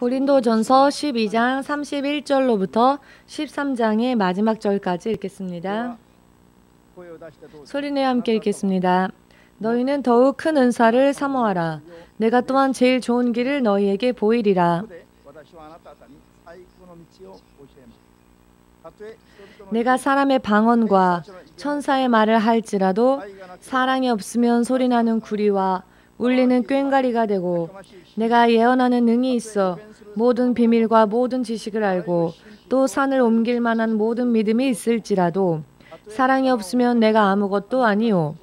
고린도전서 12장 31절로부터 13장의 마지막 절까지 읽겠습니다. 소리내어 함께 읽겠습니다. 너희는 더욱 큰 은사를 사모하라. 내가 또한 제일 좋은 길을 너희에게 보이리라. 내가 사람의 방언과 천사의 말을 할지라도 사랑이 없으면 소리나는 구리와 울리는 꽹과리가 되고, 내가 예언하는 능이 있어 모든 비밀과 모든 지식을 알고 또 산을 옮길 만한 모든 믿음이 있을지라도 사랑이 없으면 내가 아무것도 아니요.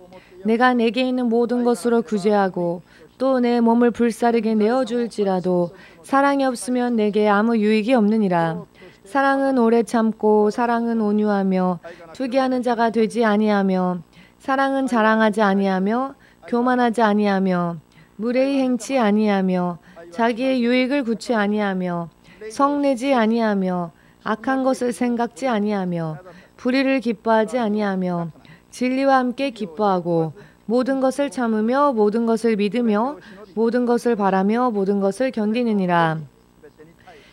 내가 내게 있는 모든 것으로 구제하고 또 내 몸을 불사르게 내어줄지라도 사랑이 없으면 내게 아무 유익이 없느니라. 사랑은 오래 참고 사랑은 온유하며 투기하는 자가 되지 아니하며, 사랑은 자랑하지 아니하며 교만하지 아니하며 무례히 행치 아니하며 자기의 유익을 구치 아니하며 성내지 아니하며 악한 것을 생각지 아니하며 불의를 기뻐하지 아니하며 진리와 함께 기뻐하고 모든 것을 참으며 모든 것을 믿으며 모든 것을 바라며 모든 것을 견디느니라.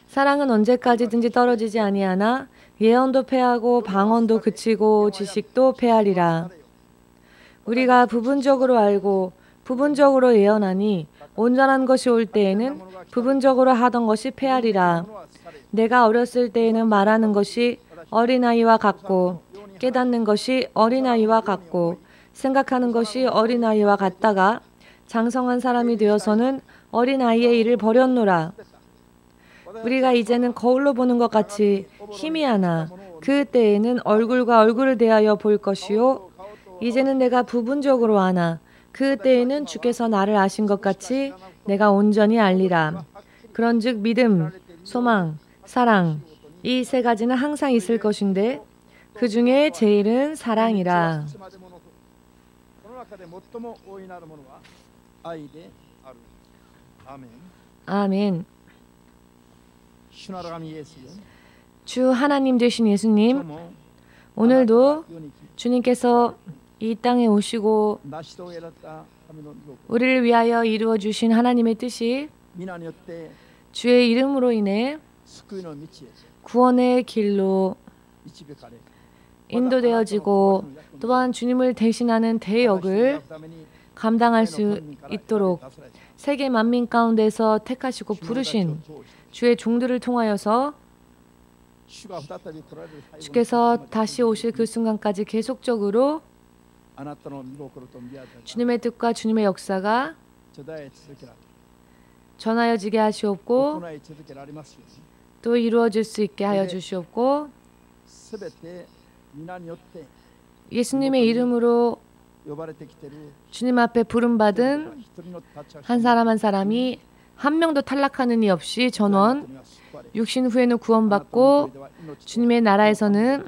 사랑은 언제까지든지 떨어지지 아니하나 예언도 패하고 방언도 그치고 지식도 패하리라. 우리가 부분적으로 알고 부분적으로 예언하니 온전한 것이 올 때에는 부분적으로 하던 것이 패하리라. 내가 어렸을 때에는 말하는 것이 어린아이와 같고 깨닫는 것이 어린아이와 같고 생각하는 것이 어린아이와 같다가 장성한 사람이 되어서는 어린아이의 일을 버렸노라. 우리가 이제는 거울로 보는 것 같이 희미하나 그 때에는 얼굴과 얼굴을 대하여 볼 것이요, 이제는 내가 부분적으로 아나 그 때에는 주께서 나를 아신 것 같이 내가 온전히 알리라. 그런즉 믿음, 소망, 사랑, 이 세 가지는 항상 있을 것인데 그 중에 제일은 사랑이라. 아멘. 주 하나님 되신 예수님, 오늘도 주님께서 이 땅에 오시고 우리를 위하여 이루어 주신 하나님의 뜻이 주의 이름으로 인해 구원의 길로 인도되어지고 또한 주님을 대신하는 대역을 감당할 수 있도록 세계 만민 가운데서 택하시고 부르신 주의 종들을 통하여서 주께서 다시 오실 그 순간까지 계속적으로 주님의 뜻과 주님의 역사가 전하여지게 하시옵고 또 이루어질 수 있게 하여 주시옵고, 예수님의 이름으로 주님 앞에 부름받은 한 사람 한 사람이 한 명도 탈락하는 이 없이 전원 육신 후에는 구원받고 주님의 나라에서는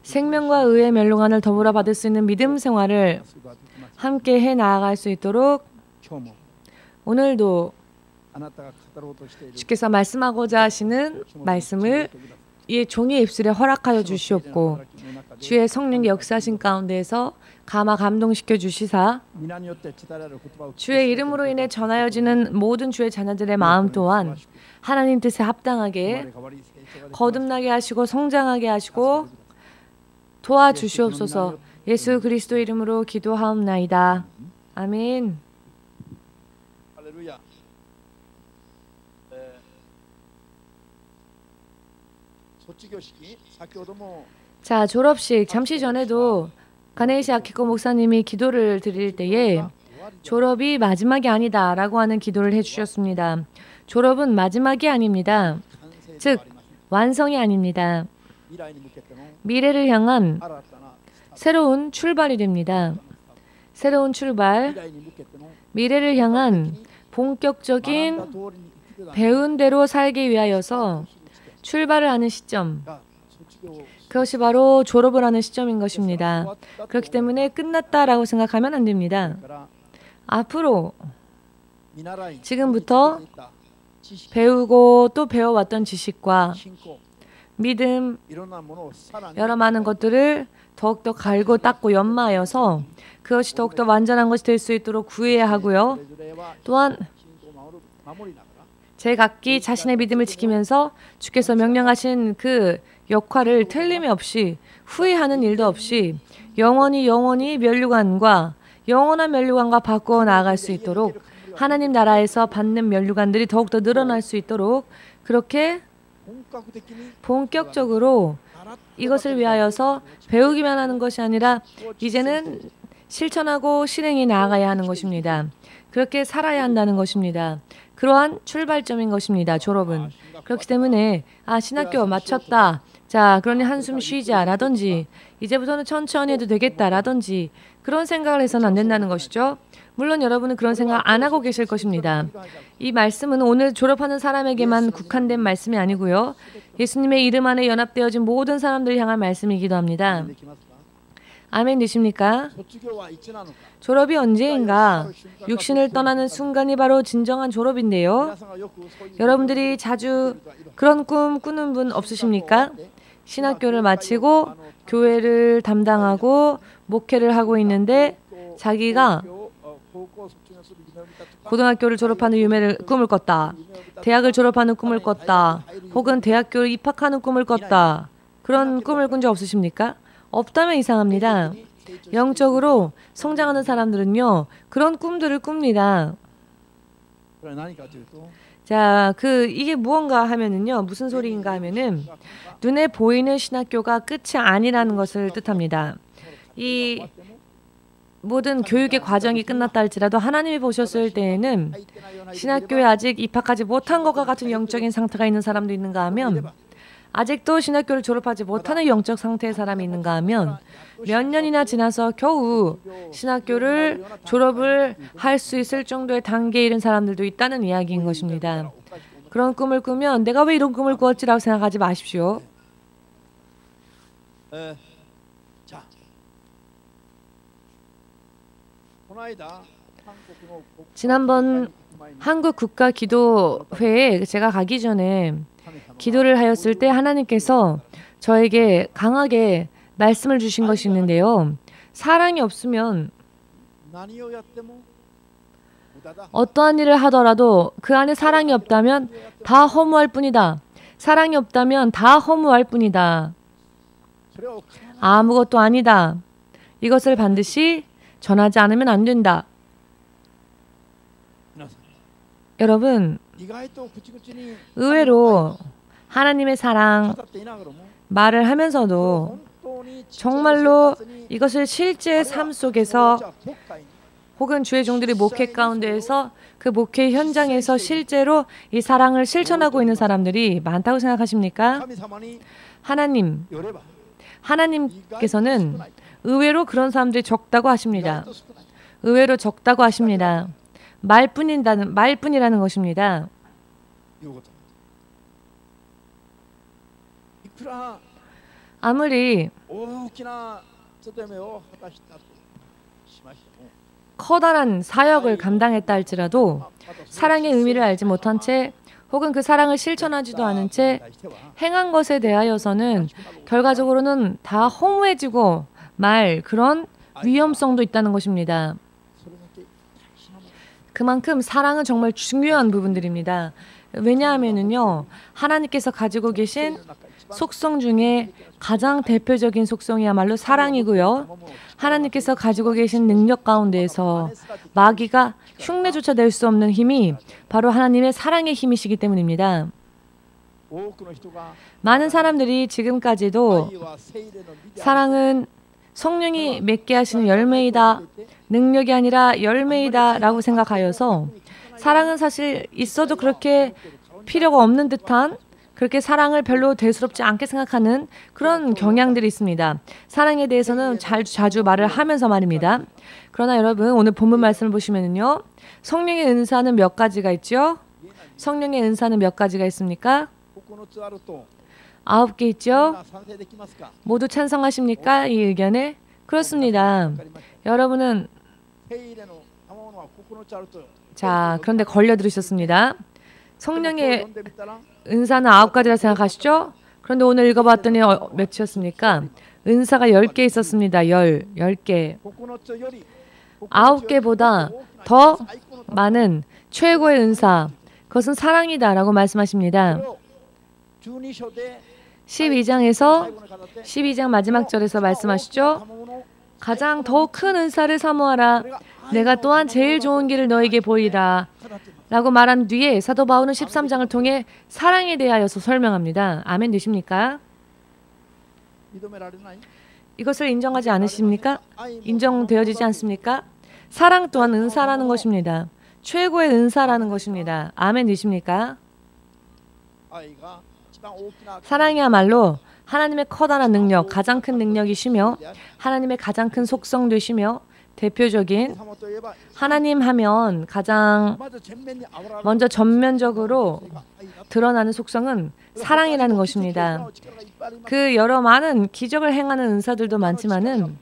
생명과 의의 멸롱안을 더불어 받을 수 있는 믿음 생활을 함께 해 나아갈 수 있도록 오늘도 주께서 말씀하고자 하시는 말씀을 이 종의 입술에 허락하여 주시옵고 주의 성령의 역사하신 가운데에서 감화 감동시켜 주시사 주의 이름으로 인해 전하여지는 모든 주의 자녀들의 마음 또한 하나님 뜻에 합당하게 거듭나게 하시고 성장하게 하시고 도와주시옵소서. 예수 그리스도 이름으로 기도하옵나이다. 아멘. 자, 졸업식 잠시 전에도 가네이시 아키코 목사님이 기도를 드릴 때에 졸업이 마지막이 아니다 라고 하는 기도를 해주셨습니다. 졸업은 마지막이 아닙니다. 즉 완성이 아닙니다. 미래를 향한 새로운 출발이 됩니다. 새로운 출발, 미래를 향한 본격적인 배운 대로 살기 위하여서 출발을 하는 시점, 그것이 바로 졸업을 하는 시점인 것입니다. 그렇기 때문에 끝났다라고 생각하면 안 됩니다. 앞으로 지금부터 배우고 또 배워왔던 지식과 믿음, 여러 많은 것들을 더욱더 갈고 닦고 연마하여서 그것이 더욱더 완전한 것이 될 수 있도록 구해야 하고요. 또한 각기 자신의 믿음을 지키면서 주께서 명령하신 그 역할을 틀림없이 후회하는 일도 없이 영원히 면류관과 영원한 면류관과 바꾸어 나아갈 수 있도록 하나님 나라에서 받는 면류관들이 더욱더 늘어날 수 있도록 그렇게 본격적으로 이것을 위하여서 배우기만 하는 것이 아니라 이제는 실천하고 실행에 나아가야 하는 것입니다. 그렇게 살아야 한다는 것입니다. 그러한 출발점인 것입니다. 졸업은. 그렇기 때문에 신학교 마쳤다. 자, 그러니 한숨 쉬자 라든지 이제부터는 천천히 해도 되겠다 라든지 그런 생각을 해서는 안 된다는 것이죠. 물론 여러분은 그런 생각 안 하고 계실 것입니다. 이 말씀은 오늘 졸업하는 사람에게만 국한된 말씀이 아니고요. 예수님의 이름 안에 연합되어진 모든 사람들을 향한 말씀이기도 합니다. 아멘 되십니까? 졸업이 언제인가? 육신을 떠나는 순간이 바로 진정한 졸업인데요. 여러분들이 자주 그런 꿈 꾸는 분 없으십니까? 신학교를 마치고 교회를 담당하고 목회를 하고 있는데 자기가 고등학교를 졸업하는 꿈을 꿨다. 대학을 졸업하는 꿈을 꿨다. 혹은 대학교를 입학하는 꿈을 꿨다. 그런 꿈을 꾼 적 없으십니까? 없다면 이상합니다. 영적으로 성장하는 사람들은요. 그런 꿈들을 꿉니다. 자, 이게 무언가 하면은요. 무슨 소리인가 하면은 눈에 보이는 신학교가 끝이 아니라는 것을 뜻합니다. 이 모든 교육의 과정이 끝났다 할지라도 하나님이 보셨을 때에는 신학교에 아직 입학하지 못한 것과 같은 영적인 상태가 있는 사람도 있는가 하면 아직도 신학교를 졸업하지 못하는 영적 상태의 사람이 있는가 하면 몇 년이나 지나서 겨우 신학교를 졸업을 할 수 있을 정도의 단계에 이른 사람들도 있다는 이야기인 것입니다. 그런 꿈을 꾸면 내가 왜 이런 꿈을 꾸었지라고 생각하지 마십시오. 지난번 한국국가기도회에 제가 가기 전에 기도를 하였을 때 하나님께서 저에게 강하게 말씀을 주신 것이 있는데요. 사랑이 없으면 어떠한 일을 하더라도 그 안에 사랑이 없다면 다 허무할 뿐이다. 사랑이 없다면 다 허무할 뿐이다. 아무것도 아니다. 이것을 반드시 전하지 않으면 안 된다. 여러분, 의외로 하나님의 사랑 말을 하면서도 정말로 이것을 실제 삶 속에서 혹은 주의 종들이 목회 가운데에서 그 목회 현장에서 실제로 이 사랑을 실천하고 있는 사람들이 많다고 생각하십니까? 하나님께서는 의외로 그런 사람들이 적다고 하십니다. 의외로 적다고 하십니다. 말뿐이라는 것입니다. 아무리 커다란 사역을 감당했다 할지라도 사랑의 의미를 알지 못한 채 혹은 그 사랑을 실천하지도 않은 채 행한 것에 대하여서는 결과적으로는 다 허무해지고 말 그런 위험성도 있다는 것입니다. 그만큼 사랑은 정말 중요한 부분들입니다. 왜냐하면은요, 하나님께서 가지고 계신 속성 중에 가장 대표적인 속성이야말로 사랑이고요. 하나님께서 가지고 계신 능력 가운데에서 마귀가 흉내조차 낼 수 없는 힘이 바로 하나님의 사랑의 힘이시기 때문입니다. 많은 사람들이 지금까지도 사랑은 성령이 맺게 하시는 열매이다, 능력이 아니라 열매이다 라고 생각하여서 사랑은 사실 있어도 그렇게 필요가 없는 듯한 그렇게 사랑을 별로 대수롭지 않게 생각하는 그런 경향들이 있습니다. 사랑에 대해서는 자주 말을 하면서 말입니다. 그러나 여러분 오늘 본문 말씀을 보시면요. 성령의 은사는 몇 가지가 있죠? 성령의 은사는 몇 가지가 있습니까? 9개 있죠? 모두 찬성하십니까? 이 의견에? 그렇습니다. 여러분은 자, 그런데 걸려 들으셨습니다. 성령의 은사는 9가지라 생각하시죠? 그런데 오늘 읽어봤더니 몇이었습니까? 은사가 10개 있었습니다. 10개. 9개보다 더 많은 최고의 은사, 그것은 사랑이다라고 말씀하십니다. 12장에서 12장 마지막 절에서 말씀하시죠. 가장 더 큰 은사를 사모하라. 내가 또한 제일 좋은 길을 너에게 보이라. 라고 말한 뒤에 사도 바울은 13장을 통해 사랑에 대하여서 설명합니다. 아멘 되십니까? 이것을 인정하지 않으십니까? 인정되어지지 않습니까? 사랑 또한 은사라는 것입니다. 최고의 은사라는 것입니다. 아멘 되십니까? 사랑이야말로 하나님의 커다란 능력, 가장 큰 능력이시며 하나님의 가장 큰 속성 되시며 대표적인 하나님 하면 가장 먼저 전면적으로 드러나는 속성은 사랑이라는 것입니다. 그 여러 많은 기적을 행하는 은사들도 많지만은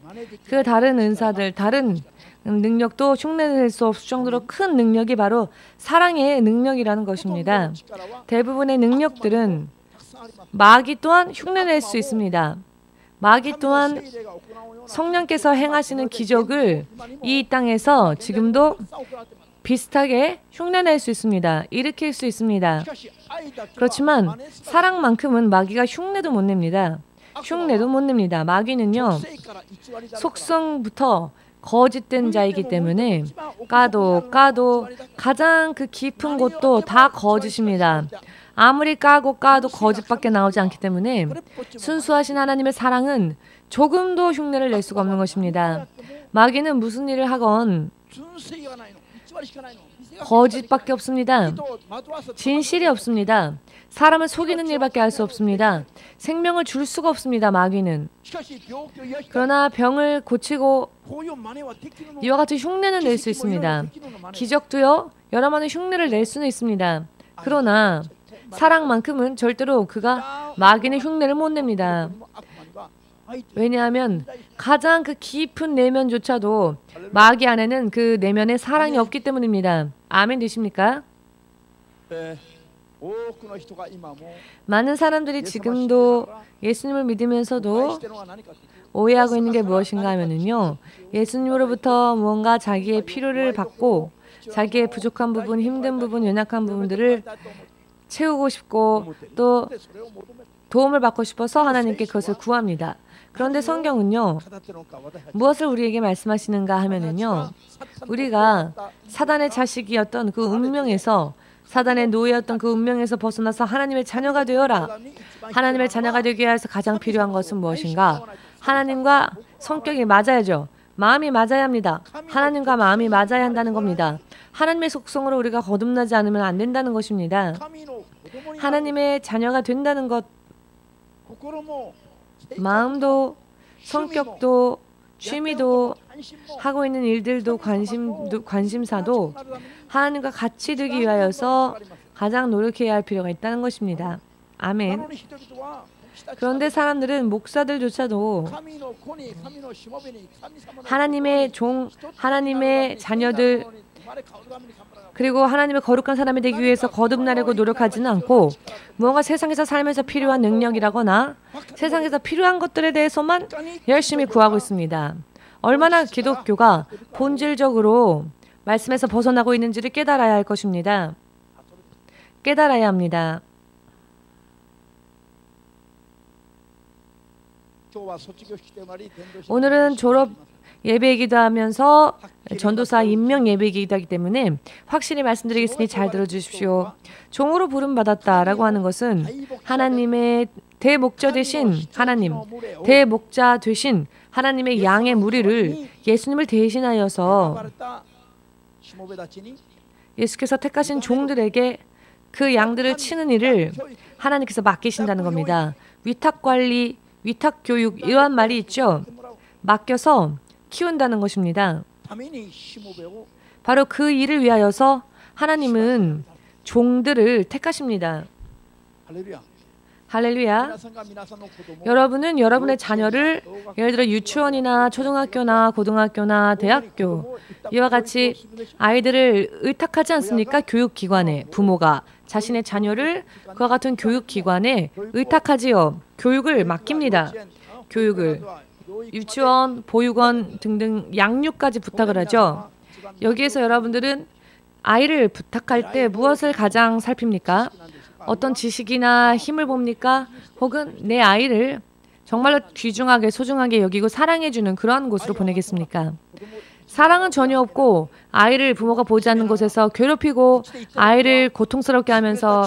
그 다른 은사들, 다른 능력도 흉내낼 수 없을 정도로 큰 능력이 바로 사랑의 능력이라는 것입니다. 대부분의 능력들은 마귀 또한 흉내낼 수 있습니다. 마귀 또한 성령께서 행하시는 기적을 이 땅에서 지금도 비슷하게 흉내낼 수 있습니다. 일으킬 수 있습니다. 그렇지만 사랑만큼은 마귀가 흉내도 못 냅니다. 흉내도 못 냅니다. 마귀는요, 속성부터 거짓된 자이기 때문에 까도 가장 그 깊은 곳도 다 거짓입니다. 아무리 까도 거짓밖에 나오지 않기 때문에 순수하신 하나님의 사랑은 조금도 흉내를 낼 수가 없는 것입니다. 마귀는 무슨 일을 하건 거짓밖에 없습니다. 진실이 없습니다. 사람을 속이는 일밖에 할 수 없습니다. 생명을 줄 수가 없습니다. 마귀는. 그러나 병을 고치고 이와 같은 흉내는 낼 수 있습니다. 기적도요, 여러 많은 흉내를 낼 수는 있습니다. 그러나 사랑만큼은 절대로 그가 마귀는 흉내를 못 냅니다. 왜냐하면 가장 그 깊은 내면조차도 마귀 안에는 그 내면에 사랑이 없기 때문입니다. 아멘 되십니까? 많은 사람들이 지금도 예수님을 믿으면서도 오해하고 있는 게 무엇인가 하면은요, 예수님으로부터 무언가 자기의 필요를 받고 자기의 부족한 부분, 힘든 부분, 연약한 부분들을 채우고 싶고 또 도움을 받고 싶어서 하나님께 그것을 구합니다. 그런데 성경은요, 무엇을 우리에게 말씀하시는가 하면은요, 우리가 사단의 자식이었던 그 운명에서, 사단의 노예였던 그 운명에서 벗어나서 하나님의 자녀가 되어라. 하나님의 자녀가 되기 위해서 가장 필요한 것은 무엇인가? 하나님과 성격이 맞아야죠. 마음이 맞아야 합니다. 하나님과 마음이 맞아야 한다는 겁니다. 하나님의 속성으로 우리가 거듭나지 않으면 안 된다는 것입니다. 하나님의 자녀가 된다는 것, 마음도 성격도 취미도 하고 있는 일들도 관심사도 하나님과 같이 되기 위하여서 가장 노력해야 할 필요가 있다는 것입니다. 아멘. 그런데 사람들은 목사들조차도 하나님의 종, 하나님의 자녀들, 그리고 하나님의 거룩한 사람이 되기 위해서 거듭나려고 노력하지는 않고 무언가 세상에서 살면서 필요한 능력이라거나 세상에서 필요한 것들에 대해서만 열심히 구하고 있습니다. 얼마나 기독교가 본질적으로 말씀에서 벗어나고 있는지를 깨달아야 할 것입니다. 깨달아야 합니다. 오늘은 졸업 예배이기도 하면서 전도사 임명 예배이기도 하기 때문에 확실히 말씀드리겠으니 잘 들어주십시오. 종으로 부름받았다라고 하는 것은 하나님의 대목자 되신 하나님, 대목자 되신 하나님의 양의 무리를 예수님을 대신하여서 예수께서 택하신 종들에게 그 양들을 치는 일을 하나님께서 맡기신다는 겁니다. 위탁관리, 위탁교육 이러한 말이 있죠. 맡겨서 키운다는 것입니다. 바로 그 일을 위하여서 하나님은 종들을 택하십니다. 할렐루야. 여러분은 여러분의 자녀를 예를 들어 유치원이나 초등학교나 고등학교나 대학교 이와 같이 아이들을 의탁하지 않습니까? 교육기관에 부모가 자신의 자녀를 그와 같은 교육기관에 의탁하지요. 교육을 맡깁니다. 교육을. 유치원, 보육원 등등 양육까지 부탁을 하죠. 여기에서 여러분들은 아이를 부탁할 때 무엇을 가장 살핍니까? 어떤 지식이나 힘을 봅니까? 혹은 내 아이를 정말로 귀중하게 소중하게 여기고 사랑해주는 그러한 곳으로 보내겠습니까? 사랑은 전혀 없고 아이를 부모가 보지 않는 곳에서 괴롭히고 아이를 고통스럽게 하면서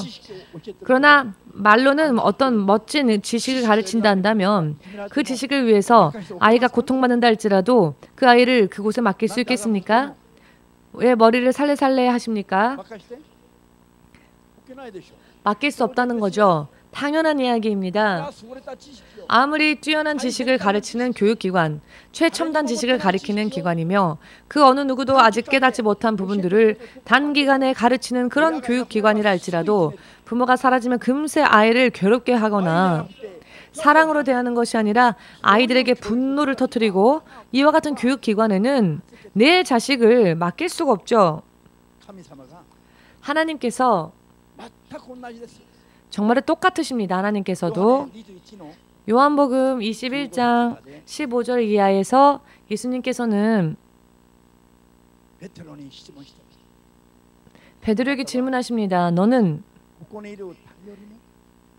그러나 말로는 어떤 멋진 지식을 가르친다 한다면 그 지식을 위해서 아이가 고통받는다 할지라도 그 아이를 그곳에 맡길 수 있겠습니까? 왜 머리를 살래살래 하십니까? 맡길 수 없다는 거죠. 당연한 이야기입니다. 아무리 뛰어난 지식을 가르치는 교육기관, 최첨단 지식을 가르치는 기관이며 그 어느 누구도 아직 깨닫지 못한 부분들을 단기간에 가르치는 그런 교육기관이라 할지라도 부모가 사라지면 금세 아이를 괴롭게 하거나 사랑으로 대하는 것이 아니라 아이들에게 분노를 터뜨리고 이와 같은 교육기관에는 내 자식을 맡길 수가 없죠. 하나님께서 정말 똑같으십니다. 하나님께서도 요한복음 21장 15절 이하에서 예수님께서는 베드로에게 질문하십니다. 너는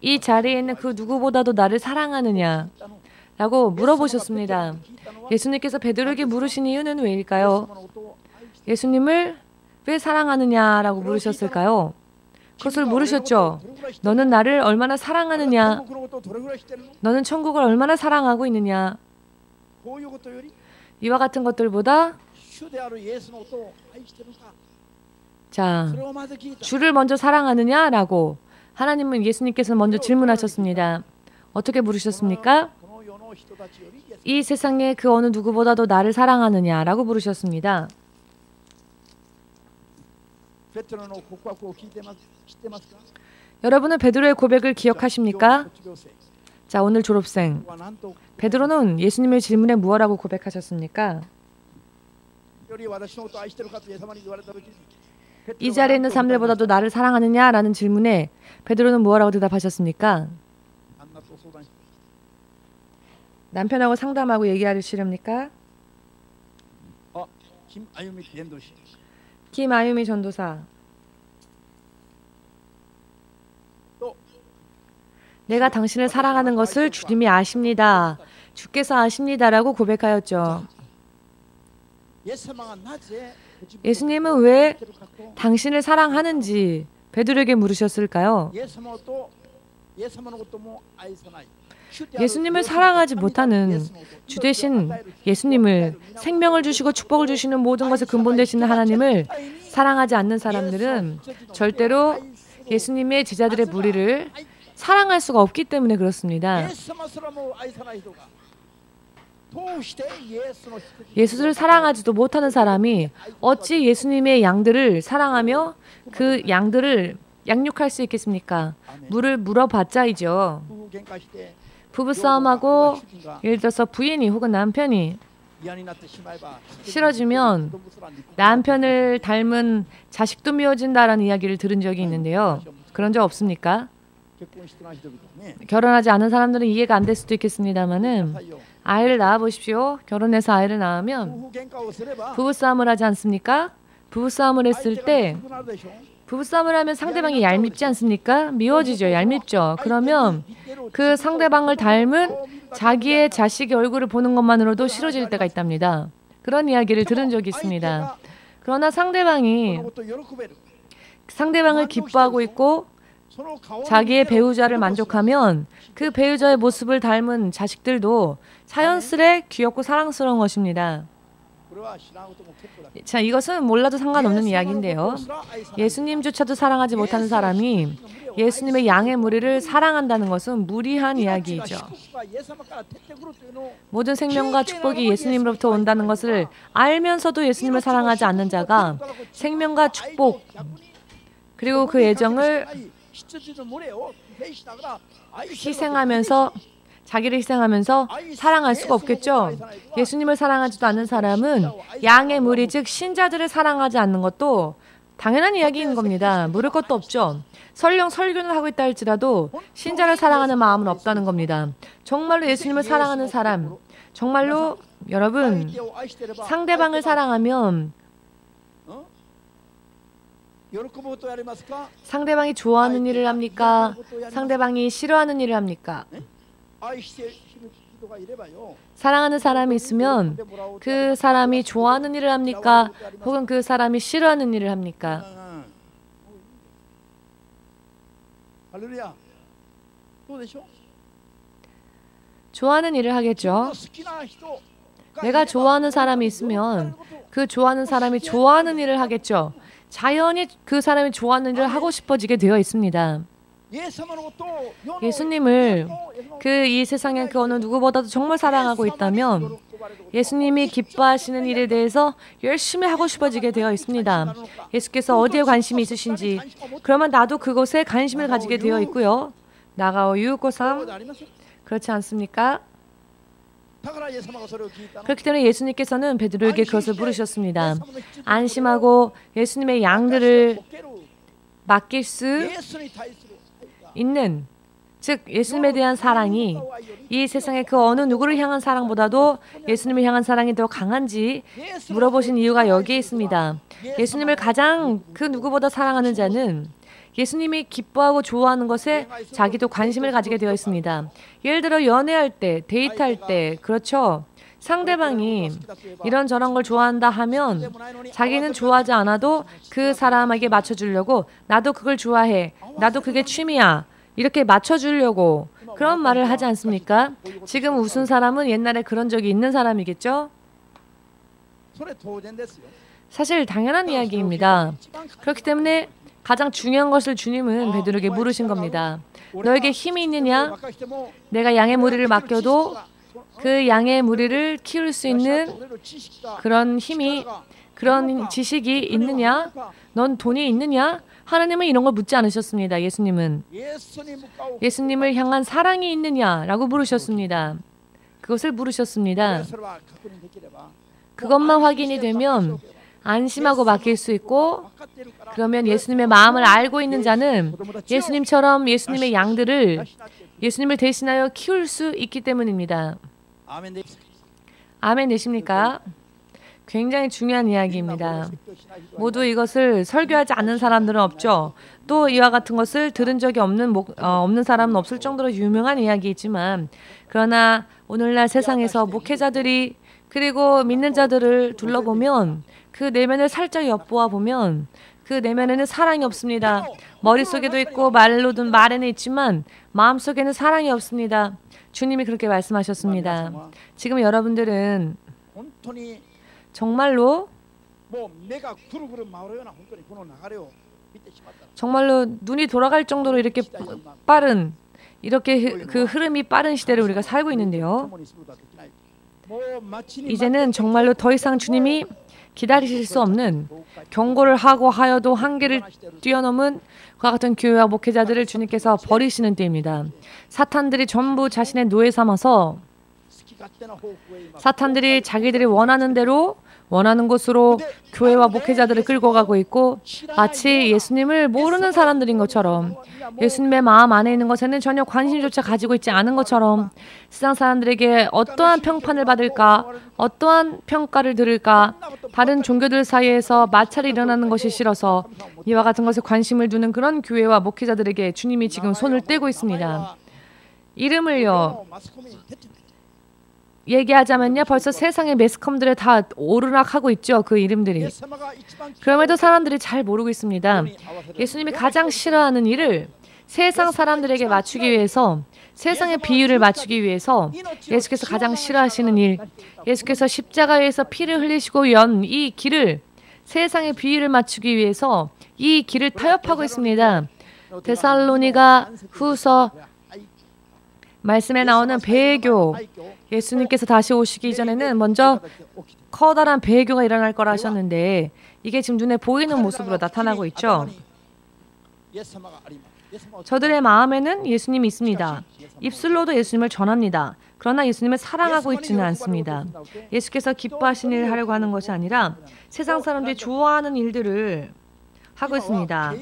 이 자리에 있는 그 누구보다도 나를 사랑하느냐? 라고 물어보셨습니다. 예수님께서 베드로에게 물으신 이유는 왜일까요? 예수님을 왜 사랑하느냐라고 물으셨을까요? 그것을 물으셨죠. 너는 나를 얼마나 사랑하느냐? 너는 천국을 얼마나 사랑하고 있느냐? 이와 같은 것들보다 자, 주를 먼저 사랑하느냐라고 하나님은 예수님께서 먼저 질문하셨습니다. 어떻게 물으셨습니까? 이 세상의 그 어느 누구보다도 나를 사랑하느냐라고 물으셨습니다. 여러분은 베드로의 고백을 기억하십니까? 자, 오늘 졸업생. 베드로는 예수님의 질문에 무엇라고 고백하셨습니까? 이 자리에 있는 사람들보다도 나를 사랑하느냐라는 질문에 베드로는 무엇라고 대답하셨습니까? 남편하고 상담하고 얘기하시렵니까? 김아유미 전도사. 내가 당신을 사랑하는 것을 주님이 아십니다. 주께서 아십니다라고 고백하였죠. 예수님은 왜 당신을 사랑하는지 베드로에게 물으셨을까요? 예수님을 사랑하지 못하는 주 대신 예수님을 생명을 주시고 축복을 주시는 모든 것을 근본 되시는 하나님을 사랑하지 않는 사람들은 절대로 예수님의 제자들의 무리를 사랑할 수가 없기 때문에 그렇습니다. 예수를 사랑하지도 못하는 사람이 어찌 예수님의 양들을 사랑하며 그 양들을 양육할 수 있겠습니까? 물을 물어봤자이죠. 부부싸움하고 예를 들어서 부인이 혹은 남편이 싫어지면 남편을 닮은 자식도 미워진다라는 이야기를 들은 적이 있는데요. 그런 적 없습니까? 결혼하지 않은 사람들은 이해가 안 될 수도 있겠습니다만은 아이를 낳아보십시오. 결혼해서 아이를 낳으면 부부싸움을 하지 않습니까? 부부싸움을 했을 때 부부싸움을 하면 상대방이 얄밉지 않습니까? 미워지죠. 얄밉죠. 그러면 그 상대방을 닮은 자기의 자식의 얼굴을 보는 것만으로도 싫어질 때가 있답니다. 그런 이야기를 들은 적이 있습니다. 그러나 상대방을 기뻐하고 있고 자기의 배우자를 만족하면 그 배우자의 모습을 닮은 자식들도 자연스레 귀엽고 사랑스러운 것입니다. 자, 이것은 몰라도 상관없는 이야기인데요. 예수님조차도 사랑하지 못하는 사람이 예수님의 양의 무리를 사랑한다는 것은 무리한 이야기이죠. 모든 생명과 축복이 예수님으로부터 온다는 것을 알면서도 예수님을 사랑하지 않는 자가 생명과 축복 그리고 그 애정을 희생하면서 자기를 희생하면서 사랑할 수가 없겠죠. 예수님을 사랑하지도 않는 사람은 양의 무리 즉 신자들을 사랑하지 않는 것도 당연한 이야기인 겁니다. 물을 것도 없죠. 설령 설교는 하고 있다 할지라도 신자를 사랑하는 마음은 없다는 겁니다. 정말로 예수님을 사랑하는 사람, 정말로 여러분 상대방을 사랑하면 상대방이 좋아하는 일을 합니까? 상대방이 싫어하는 일을 합니까? 사랑하는 사람이 있으면 그 사람이 좋아하는 일을 합니까? 혹은 그 사람이 싫어하는 일을 합니까? 좋아하는 일을 하겠죠. 내가 좋아하는 사람이 있으면 그 좋아하는 사람이 좋아하는 일을 하겠죠. 자연히 그 사람이 좋아하는 일을 하고 싶어지게 되어 있습니다. 예수님을 이 세상의 그 어느 누구보다도 정말 사랑하고 있다면 예수님이 기뻐하시는 일에 대해서 열심히 하고 싶어지게 되어 있습니다. 예수께서 어디에 관심이 있으신지 그러면 나도 그것에 관심을 가지게 되어 있고요. 나가오 유고삼 그렇지 않습니까? 그렇기 때문에 예수님께서는 베드로에게 그것을 물으셨습니다. 안심하고 예수님의 양들을 맡길 수 있는, 즉 예수님에 대한 사랑이 이 세상의 그 어느 누구를 향한 사랑보다도 예수님을 향한 사랑이 더 강한지 물어보신 이유가 여기에 있습니다. 예수님을 가장 그 누구보다 사랑하는 자는 예수님이 기뻐하고 좋아하는 것에 자기도 관심을 가지게 되어 있습니다. 예를 들어 연애할 때, 데이트할 때, 그렇죠? 상대방이 이런저런 걸 좋아한다 하면 자기는 좋아하지 않아도 그 사람에게 맞춰주려고 나도 그걸 좋아해, 나도 그게 취미야, 이렇게 맞춰주려고 그런 말을 하지 않습니까? 지금 웃은 사람은 옛날에 그런 적이 있는 사람이겠죠? 사실 당연한 이야기입니다. 그렇기 때문에 가장 중요한 것을 주님은 베드로에게 물으신 겁니다. 너에게 힘이 있느냐? 내가 양의 무리를 맡겨도 그 양의 무리를 키울 수 있는 그런 힘이, 그런 지식이 있느냐? 넌 돈이 있느냐? 하나님은 이런 걸 묻지 않으셨습니다. 예수님은 예수님을 향한 사랑이 있느냐라고 물으셨습니다. 그것을 물으셨습니다. 그것만 확인이 되면 안심하고 맡길 수 있고, 그러면 예수님의 마음을 알고 있는 자는 예수님처럼 예수님의 양들을 예수님을 대신하여 키울 수 있기 때문입니다. 아멘 되십니까? 굉장히 중요한 이야기입니다. 모두 이것을 설교하지 않는 사람들은 없죠. 또 이와 같은 것을 들은 적이 없는 사람은 없을 정도로 유명한 이야기이지만, 그러나 오늘날 세상에서 목회자들이 그리고 믿는 자들을 둘러보면 그 내면을 살짝 엿보아 보면 그 내면에는 사랑이 없습니다. 머릿속에도 있고 말에는 있지만 마음속에는 사랑이 없습니다. 주님이 그렇게 말씀하셨습니다. 지금 여러분들은 정말로 눈이 돌아갈 정도로 이렇게 빠른, 이렇게 그 흐름이 빠른 시대를 우리가 살고 있는데요. 이제는 정말로 더 이상 주님이 기다리실 수 없는, 경고를 하고 하여도 한계를 뛰어넘은 그와 같은 교회와 목회자들을 주님께서 버리시는 때입니다. 사탄들이 전부 자신의 노예 삼아서 사탄들이 자기들이 원하는 대로 원하는 곳으로 교회와 목회자들을 끌고 가고 있고, 마치 예수님을 모르는 사람들인 것처럼, 예수님의 마음 안에 있는 것에는 전혀 관심조차 가지고 있지 않은 것처럼 세상 사람들에게 어떠한 평판을 받을까, 어떠한 평가를 들을까, 다른 종교들 사이에서 마찰이 일어나는 것이 싫어서 이와 같은 것에 관심을 두는 그런 교회와 목회자들에게 주님이 지금 손을 떼고 있습니다. 이름을요 얘기하자면요, 벌써 세상의 매스컴들에 다 오르락하고 있죠. 그 이름들이. 그럼에도 사람들이 잘 모르고 있습니다. 예수님이 가장 싫어하는 일을 세상 사람들에게 맞추기 위해서, 세상의 비유를 맞추기 위해서 예수께서 가장 싫어하시는 일, 예수께서 십자가에서 피를 흘리시고 연 이 길을 세상의 비유를 맞추기 위해서 이 길을 타협하고 있습니다. 데살로니가 후서 말씀에 나오는 배교, 예수님께서 다시 오시기 이전에는 먼저 커다란 배교가 일어날 거라 하셨는데 이게 지금 눈에 보이는 모습으로 나타나고 있죠. 저들의 마음에는 예수님이 있습니다. 입술로도 예수님을 전합니다. 그러나 예수님을 사랑하고 있지는 않습니다. 예수께서 기뻐하시는 일을 하려고 하는 것이 아니라 세상 사람들이 좋아하는 일들을 하고 있습니다.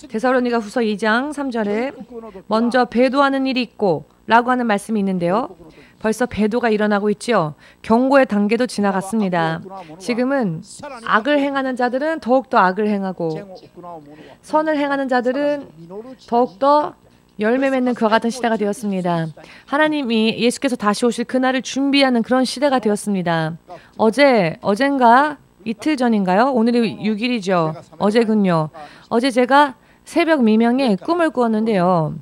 데살로니가 후서 2장 3절에 먼저 배도하는 일이 있고 라고 하는 말씀이 있는데요. 벌써 배도가 일어나고 있죠. 경고의 단계도 지나갔습니다. 지금은 악을 행하는 자들은 더욱더 악을 행하고 선을 행하는 자들은 더욱더 열매 맺는 그와 같은 시대가 되었습니다. 하나님이 예수께서 다시 오실 그날을 준비하는 그런 시대가 되었습니다. 어젠가 이틀 전인가요? 오늘이 6일이죠. 어제군요. 어제 제가 새벽 미명에 꿈을 꾸었는데요.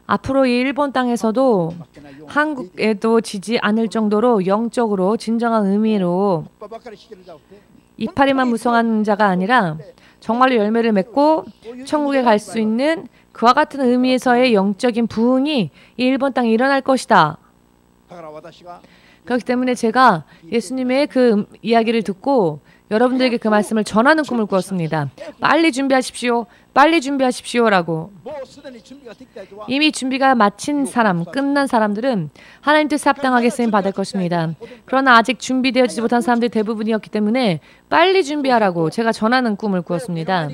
앞으로 이 일본 땅에서도 한국에도 지지 않을 정도로 영적으로 진정한 의미로 이파리만 무성한 자가 아니라 정말로 열매를 맺고 천국에 갈 수 있는 그와 같은 의미에서의 영적인 부흥이 이 일본 땅에 일어날 것이다. 그렇기 때문에 제가 예수님의 그 이야기를 듣고 여러분들에게 그 말씀을 전하는 꿈을 꾸었습니다. 빨리 준비하십시오. 빨리 준비하십시오라고. 이미 준비가 마친 사람, 끝난 사람들은 하나님 뜻에 합당하게 쓰임 받을 것입니다. 그러나 아직 준비되어지지 못한 사람들이 대부분이었기 때문에 빨리 준비하라고 제가 전하는 꿈을 꾸었습니다.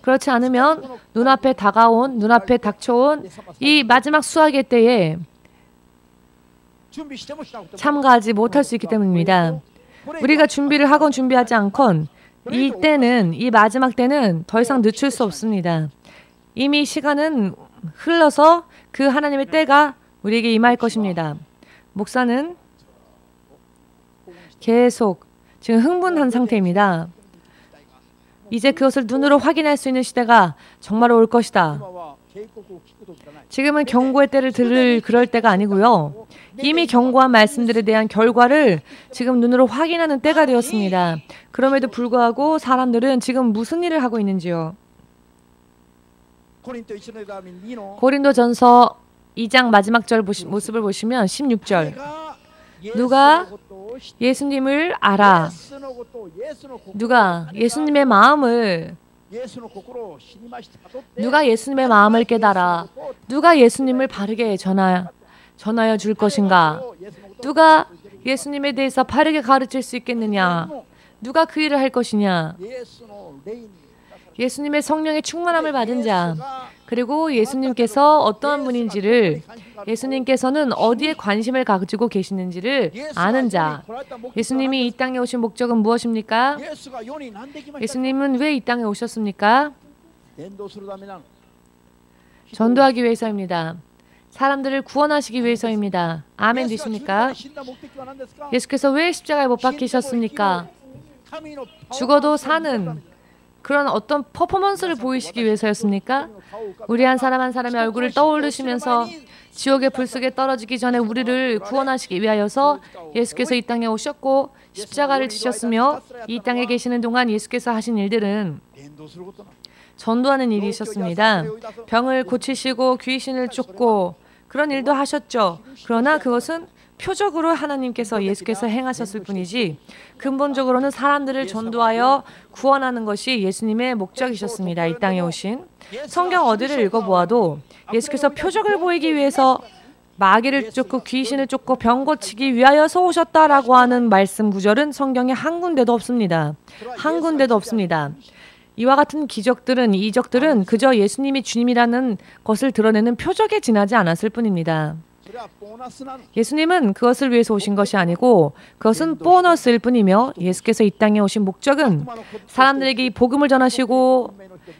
그렇지 않으면 눈앞에 다가온, 눈앞에 닥쳐온 이 마지막 수학의 때에 참가하지 못할 수 있기 때문입니다. 우리가 준비를 하건 준비하지 않건 이 때는, 이 마지막 때는 더 이상 늦출 수 없습니다. 이미 시간은 흘러서 그 하나님의 때가 우리에게 임할 것입니다. 목사는 계속 지금 흥분한 상태입니다. 이제 그것을 눈으로 확인할 수 있는 시대가 정말 올 것이다. 지금은 경고의 때를 들을 그럴 때가 아니고요. 이미 경고한 말씀들에 대한 결과를 지금 눈으로 확인하는 때가 되었습니다. 그럼에도 불구하고 사람들은 지금 무슨 일을 하고 있는지요? 고린도전서 2장 마지막 절 모습을 보시면 16절 누가 예수님을 알아? 누가 예수님의 마음을 깨달아? 누가 예수님을 바르게 전하여 줄 것인가? 누가 예수님에 대해서 바르게 가르칠 수 있겠느냐? 누가 그 일을 할 것이냐? 예수님의 성령의 충만함을 받은 자, 그리고 예수님께서 어떠한 분인지를, 예수님께서는 어디에 관심을 가지고 계시는지를 아는 자. 예수님이 이 땅에 오신 목적은 무엇입니까? 예수님은 왜 이 땅에 오셨습니까? 전도하기 위해서입니다. 사람들을 구원하시기 위해서입니다. 아멘 되십니까? 예수께서 왜 십자가에 못 박히셨습니까? 죽어도 사는 그런 어떤 퍼포먼스를 보이시기 위해서였습니까? 우리 한 사람 한 사람의 얼굴을 떠올리시면서 지옥의 불 속에 떨어지기 전에 우리를 구원하시기 위하여서 예수께서 이 땅에 오셨고 십자가를 지셨으며 이 땅에 계시는 동안 예수께서 하신 일들은 전도하는 일이셨습니다. 병을 고치시고 귀신을 쫓고 그런 일도 하셨죠. 그러나 그것은 표적으로 하나님께서 예수께서 행하셨을 뿐이지 근본적으로는 사람들을 전도하여 구원하는 것이 예수님의 목적이셨습니다. 이 땅에 오신 성경 어디를 읽어보아도 예수께서 표적을 보이기 위해서 마귀를 쫓고 귀신을 쫓고 병 고치기 위하여서 오셨다라고 하는 말씀 구절은 성경에 한 군데도 없습니다. 한 군데도 없습니다. 이와 같은 기적들은, 이적들은 그저 예수님이 주님이라는 것을 드러내는 표적에 지나지 않았을 뿐입니다. 예수님은 그것을 위해서 오신 것이 아니고 그것은 보너스일 뿐이며 예수께서 이 땅에 오신 목적은 사람들에게 이 복음을 전하시고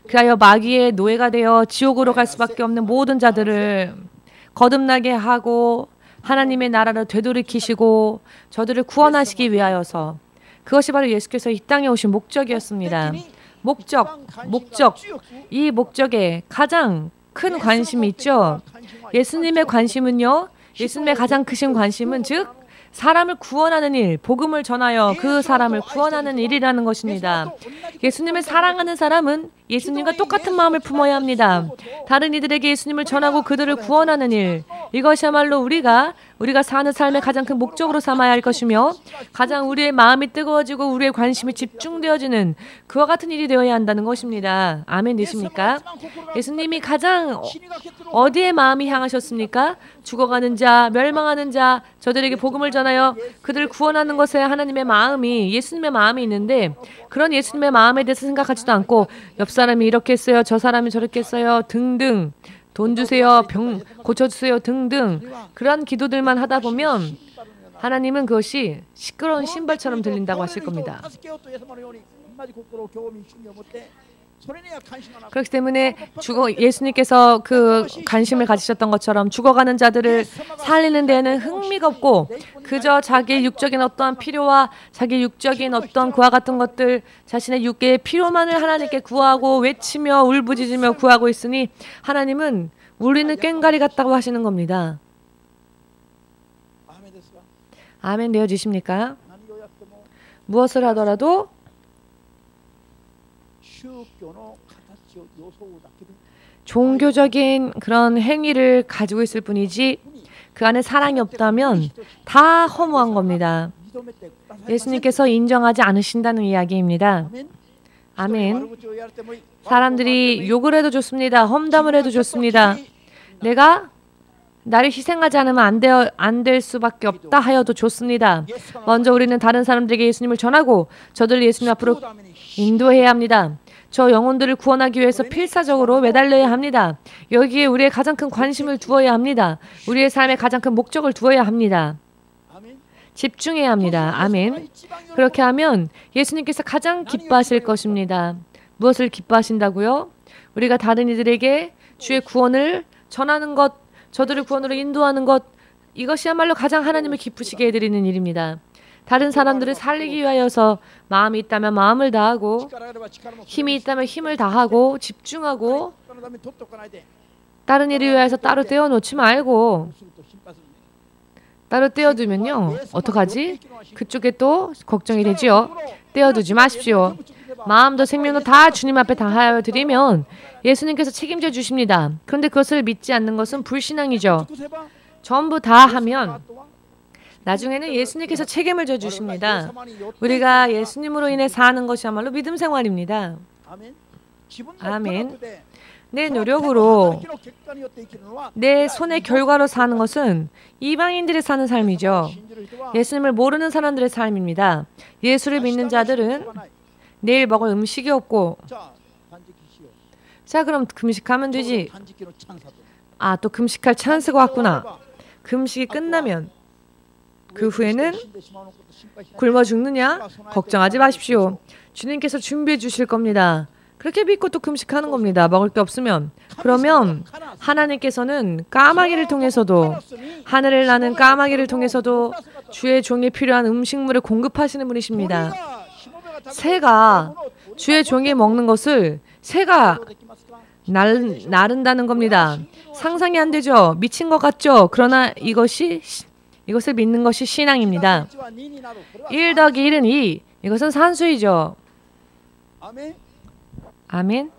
그하여 마귀의 노예가 되어 지옥으로 갈 수밖에 없는 모든 자들을 거듭나게 하고 하나님의 나라를 되돌이키시고 저들을 구원하시기 위하여서 그것이 바로 예수께서 이 땅에 오신 목적이었습니다. 목적. 이 목적에 가장 큰 관심이 있죠. 예수님의 관심은요. 예수님의 가장 크신 관심은 즉 사람을 구원하는 일, 복음을 전하여 그 사람을 구원하는 일이라는 것입니다. 예수님을 사랑하는 사람은 예수님과 똑같은 마음을 품어야 합니다. 다른 이들에게 예수님을 전하고 그들을 구원하는 일, 이것이야말로 우리가 사는 삶의 가장 큰 목적으로 삼아야 할 것이며 가장 우리의 마음이 뜨거워지고 우리의 관심이 집중되어지는 그와 같은 일이 되어야 한다는 것입니다. 아멘 되십니까? 예수님이 가장 어디에 마음이 향하셨습니까? 죽어가는 자, 멸망하는 자, 저들에게 복음을 전하여 그들을 구원하는 것에 하나님의 마음이, 예수님의 마음이 있는데 그런 예수님의 마음에 대해서 생각하지도 않고 옆 사람이 이렇게 했어요, 저 사람이 저렇게 했어요 등등, 돈 주세요, 병 고쳐주세요 등등 그런 기도들만 하다 보면 하나님은 그것이 시끄러운 신발처럼 들린다고 하실 겁니다. 그렇기 때문에 예수님께서 그 관심을 가지셨던 것처럼 죽어가는 자들을 살리는 데에는 흥미가 없고 그저 자기의 육적인 어떠한 필요와 자기의 육적인 어떤 그와 같은 것들, 자신의 육계의 필요만을 하나님께 구하고 외치며 울부짖으며 구하고 있으니 하나님은 우리는 꽹과리 같다고 하시는 겁니다. 아멘 되어지십니까? 무엇을 하더라도 종교적인 그런 행위를 가지고 있을 뿐이지 그 안에 사랑이 없다면 다 허무한 겁니다. 예수님께서 인정하지 않으신다는 이야기입니다. 아멘. 사람들이 욕을 해도 좋습니다. 험담을 해도 좋습니다. 내가 나를 희생하지 않으면 안 될 수밖에 없다 하여도 좋습니다. 먼저 우리는 다른 사람들에게 예수님을 전하고 저들을 예수님 앞으로 인도해야 합니다. 저 영혼들을 구원하기 위해서 필사적으로 매달려야 합니다. 여기에 우리의 가장 큰 관심을 두어야 합니다. 우리의 삶의 가장 큰 목적을 두어야 합니다. 집중해야 합니다. 아멘. 그렇게 하면 예수님께서 가장 기뻐하실 것입니다. 무엇을 기뻐하신다고요? 우리가 다른 이들에게 주의 구원을 전하는 것, 저들을 구원으로 인도하는 것, 이것이야말로 가장 하나님을 기쁘시게 해드리는 일입니다. 다른 사람들을 살리기 위하여서 마음이 있다면 마음을 다하고 힘이 있다면 힘을 다하고 집중하고 다른 일을 위해서 따로 떼어놓지 말고 따로 떼어두면요 어떡하지? 그쪽에 또 걱정이 되지요. 떼어두지 마십시오. 마음도 생명도 다 주님 앞에 다하여 드리면 예수님께서 책임져 주십니다. 그런데 그것을 믿지 않는 것은 불신앙이죠. 전부 다 하면 나중에는 예수님께서 책임을 져 주십니다. 우리가 예수님으로 인해 사는 것이야말로 믿음 생활입니다. 아멘. 내 노력으로 내 손의 결과로 사는 것은 이방인들이 사는 삶이죠. 예수님을 모르는 사람들의 삶입니다. 예수를 믿는 자들은 내일 먹을 음식이 없고 자 그럼 금식하면 되지. 아, 또 금식할 찬스가 왔구나. 금식이 끝나면 그 후에는 굶어 죽느냐? 걱정하지 마십시오. 주님께서 준비해 주실 겁니다. 그렇게 믿고 또 금식하는 겁니다. 먹을 게 없으면. 그러면 하나님께서는 까마귀를 통해서도 하늘을 나는 까마귀를 통해서도 주의 종에 필요한 음식물을 공급하시는 분이십니다. 새가 주의 종이 먹는 것을 새가 나른다는 겁니다. 상상이 안 되죠? 미친 것 같죠? 그러나 이것을 믿는 것이 신앙입니다. 1 더하기 1은 2. 이것은 산수이죠. 아멘.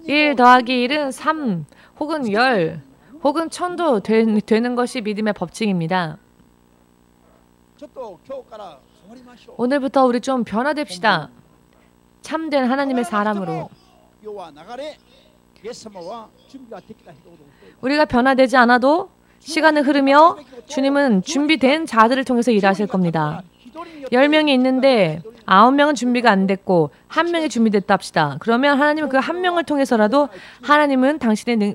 1 더하기 1은 3 혹은 10 혹은 1000도 되는 것이 믿음의 법칙입니다. 오늘부터 우리 좀 변화됩시다. 참된 하나님의 사람으로. 우리가 변화되지 않아도 시간은 흐르며 주님은 준비된 자들을 통해서 일하실 겁니다. 10명이 있는데 9명은 준비가 안 됐고 1명이 준비됐다 합시다. 그러면 하나님은 그 1명을 통해서라도 하나님은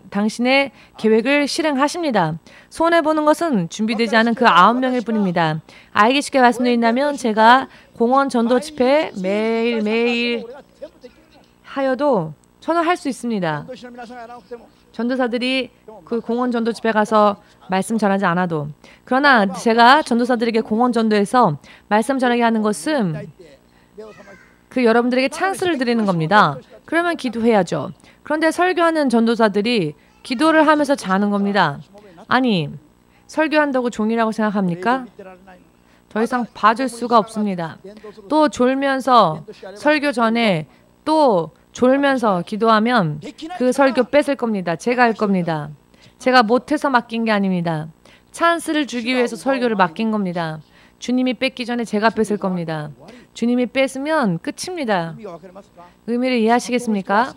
당신의 계획을 실행하십니다. 손해보는 것은 준비되지 않은 그 9명일 뿐입니다. 알기 쉽게 말씀드린다면 제가 공원 전도 집회 매일 하여도 저는 할 수 있습니다. 전도사들이 그 공원 전도 집에 가서 말씀 전하지 않아도. 그러나 제가 전도사들에게 공원 전도에서 말씀 전하게 하는 것은 그 여러분들에게 찬스를 드리는 겁니다. 그러면 기도해야죠. 그런데 설교하는 전도사들이 기도를 하면서 자는 겁니다. 아니, 설교한다고 종이라고 생각합니까? 더 이상 봐줄 수가 없습니다. 또 졸면서 설교 전에 또 졸면서 기도하면 그 설교 뺏을 겁니다. 제가 할 겁니다. 제가 못해서 맡긴 게 아닙니다. 찬스를 주기 위해서 설교를 맡긴 겁니다. 주님이 뺏기 전에 제가 뺏을 겁니다. 주님이 뺏으면 끝입니다. 의미를 이해하시겠습니까?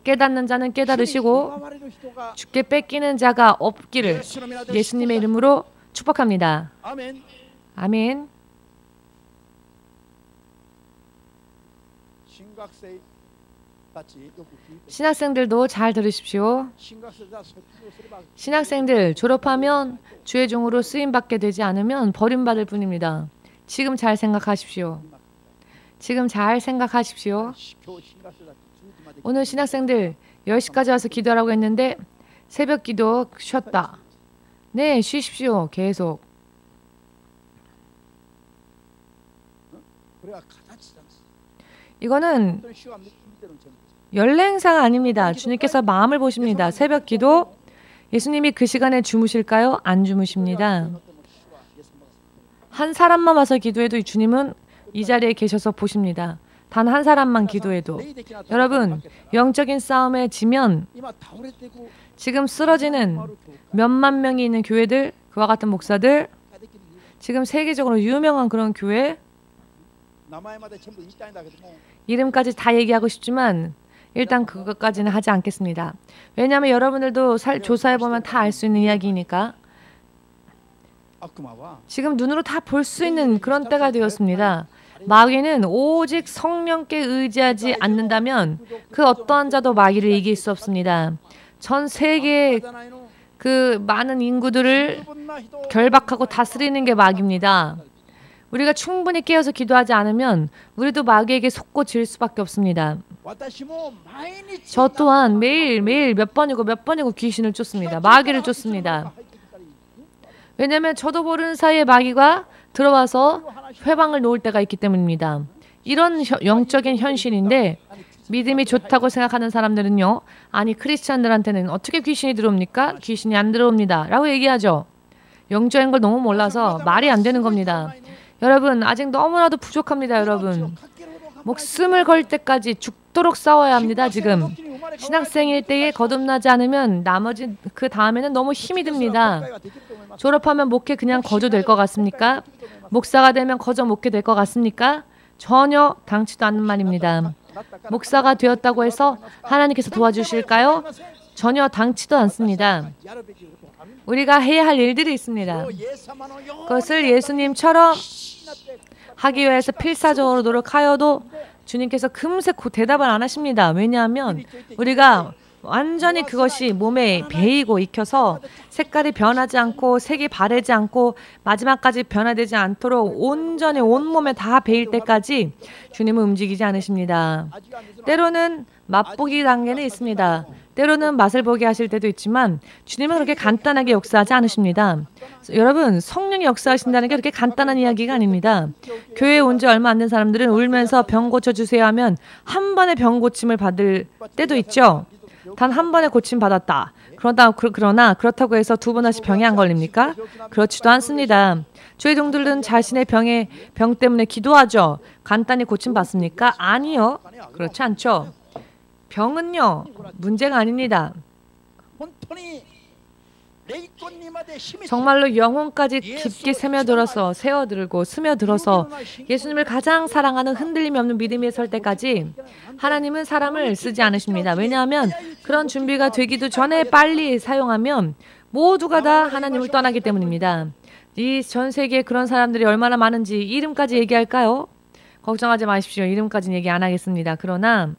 깨닫는 자는 깨달으시고 주께 뺏기는 자가 없기를 예수님의 이름으로 축복합니다. 아멘. 신학생들도 잘 들으십시오. 신학생들 졸업하면 주의 종으로 쓰임받게 되지 않으면 버림받을 뿐입니다. 지금 잘 생각하십시오. 지금 잘 생각하십시오. 오늘 신학생들 10시까지 와서 기도하라고 했는데 새벽 기도 쉬었다. 네, 쉬십시오. 계속. 이거는 연례 행사가 아닙니다. 주님께서 마음을 보십니다. 새벽 기도, 예수님이 그 시간에 주무실까요? 안 주무십니다. 한 사람만 와서 기도해도 주님은 이 자리에 계셔서 보십니다. 단 한 사람만 기도해도. 여러분, 영적인 싸움에 지면 지금 쓰러지는 몇만 명이 있는 교회들, 그와 같은 목사들, 지금 세계적으로 유명한 그런 교회, 이름까지 다 얘기하고 싶지만 일단 그것까지는 하지 않겠습니다. 왜냐하면 여러분들도 조사해보면 다 알 수 있는 이야기니까. 지금 눈으로 다 볼 수 있는 그런 때가 되었습니다. 마귀는 오직 성령께 의지하지 않는다면 그 어떠한 자도 마귀를 이길 수 없습니다. 전 세계의 그 많은 인구들을 결박하고 다스리는 게 마귀입니다. 우리가 충분히 깨어서 기도하지 않으면 우리도 마귀에게 속고 질 수밖에 없습니다. 저 또한 매일 몇 번이고 귀신을 쫓습니다. 마귀를 쫓습니다. 왜냐하면 저도 모르는 사이에 마귀가 들어와서 회방을 놓을 때가 있기 때문입니다. 이런 영적인 현실인데 믿음이 좋다고 생각하는 사람들은요. 아니 크리스찬들한테는 어떻게 귀신이 들어옵니까? 귀신이 안 들어옵니다. 라고 얘기하죠. 영적인 걸 너무 몰라서 말이 안 되는 겁니다. 여러분 아직 너무나도 부족합니다. 여러분 목숨을 걸 때까지 죽도록 싸워야 합니다. 지금 신학생일 때에 거듭나지 않으면 나머지 그 다음에는 너무 힘이 듭니다. 졸업하면 목회 그냥 거저 될 것 같습니까? 목사가 되면 거저 목회 될 것 같습니까? 전혀 당치도 않는 말입니다. 목사가 되었다고 해서 하나님께서 도와주실까요? 전혀 당치도 않습니다. 우리가 해야 할 일들이 있습니다. 그것을 예수님처럼 하기 위해서 필사적으로 노력하여도 주님께서 금세 대답을 안 하십니다. 왜냐하면 우리가 완전히 그것이 몸에 배이고 익혀서 색깔이 변하지 않고 색이 바래지 않고 마지막까지 변화되지 않도록 온전히 온몸에 다 배일 때까지 주님은 움직이지 않으십니다. 때로는 맛보기 단계는 있습니다. 때로는 맛을 보게 하실 때도 있지만 주님은 그렇게 간단하게 역사하지 않으십니다. 여러분 성령이 역사하신다는 게 그렇게 간단한 이야기가 아닙니다. 교회에 온 지 얼마 안 된 사람들은 울면서 병 고쳐주세요 하면 한 번에 병 고침을 받을 때도 있죠. 단 한 번에 고침 받았다. 그러나 그렇다고 해서 두 번 다시 병이 안 걸립니까? 그렇지도 않습니다. 주의 종들은 자신의 병 때문에 기도하죠. 간단히 고침 받습니까? 아니요. 그렇지 않죠. 병은요 문제가 아닙니다. 정말로 영혼까지 깊게 스며들어서 예수님을 가장 사랑하는 흔들림이 없는 믿음에 설 때까지 하나님은 사람을 쓰지 않으십니다. 왜냐하면 그런 준비가 되기도 전에 빨리 사용하면 모두가 다 하나님을 떠나기 때문입니다. 이 전 세계에 그런 사람들이 얼마나 많은지 이름까지 얘기할까요? 걱정하지 마십시오. 이름까지는 얘기 안 하겠습니다. 그러나